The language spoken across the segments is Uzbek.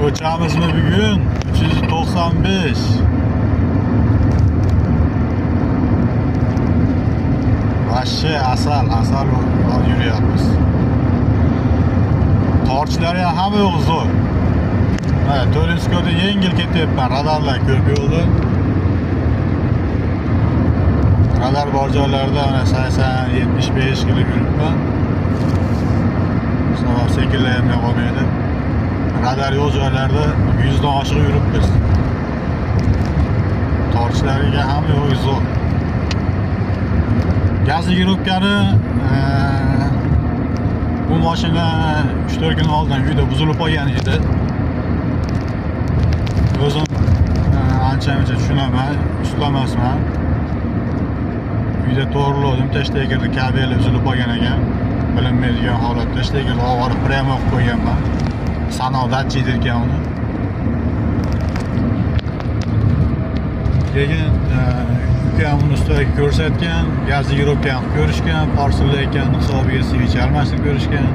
O'chamiz mi bugun? 395. Vashshe asal yuriyapmiz. Torchlari ham hamma yo'q zo'r. Ha, To'rinskoda yengil ketyapman. Radarlar ko'p yo'lda. Radar bor joylarda 80-75 km yuribman. Sabab sekinlayamay qolmaydi. Radar yo'q joylarda 100 dan oshiq yuribmiz. Torchlariga ham yo'q zo'r. Gaz yuribgani bu mashina 3-4 kun oldin uyda buzilib qolgan edi. O'zim ancha-muncha tushunaman, ustamasman. Uyda to'g'riladim, tashtaygirni kabeli uzilib qolgan ekan. Bilinmaydigan holatda tashtaygirni olib pramo qilib qo'yganman. Sanodat ekan uni. Keyin ukam uni ustaga ko'rsatgan, gaz yuribgan ko'rishgan, parsellayotgan hisobiga switch almashtirib ko'rishgan.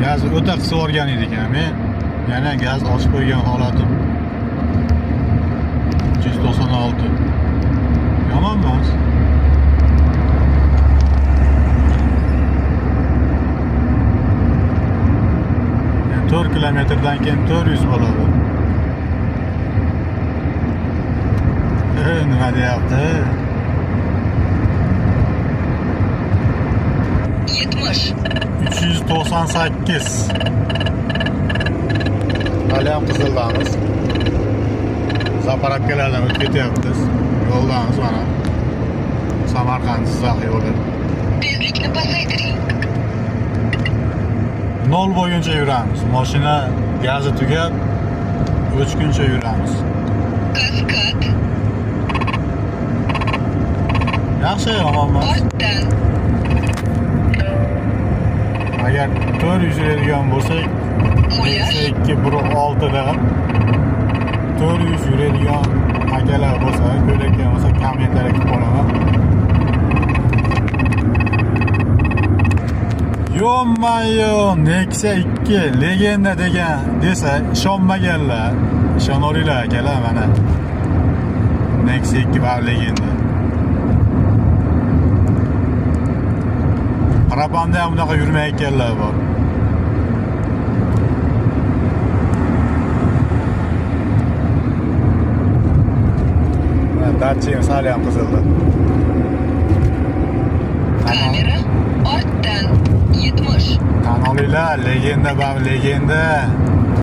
Gaz o'ta qisib olgan ekan. Men yana gaz ochib qo'ygan holatim 396. Yomon emas. Yani 4 kilometrdan keyin 400 bo'ladi. Nima deyapti? 70. 398. Hali ham Qizildamiz. Zapravkalardan o'tib ketyapmiz. Yo'ldamiz mana. Samarqand Jizzax yo'li. Tezlikni pasaytiring. 0 bo'yicha yuramiz. Mashina gazi tugab o'chguncha yuramiz. Kaskad. Yaxshi, yomon emas. Ortdan. Agar 400 yuradigan bo'lsak, Mulyaj. 216 da 400 yuradigan akalar bo'lsa, ko'rayotgan bo'lsa, kommentariya qilib qolaman. Yo'q-mayo, Nexia 2 legenda degan desa ishonmaganlar. Ishonolinglar akalar, mana. Nexia 2 va legenda. Qarabanda ham bunaqa yurmayotganlar bor. Dacia sal ham qizildi. Kamera. Ortdan. 70. Tan olinglar, legenda va legenda.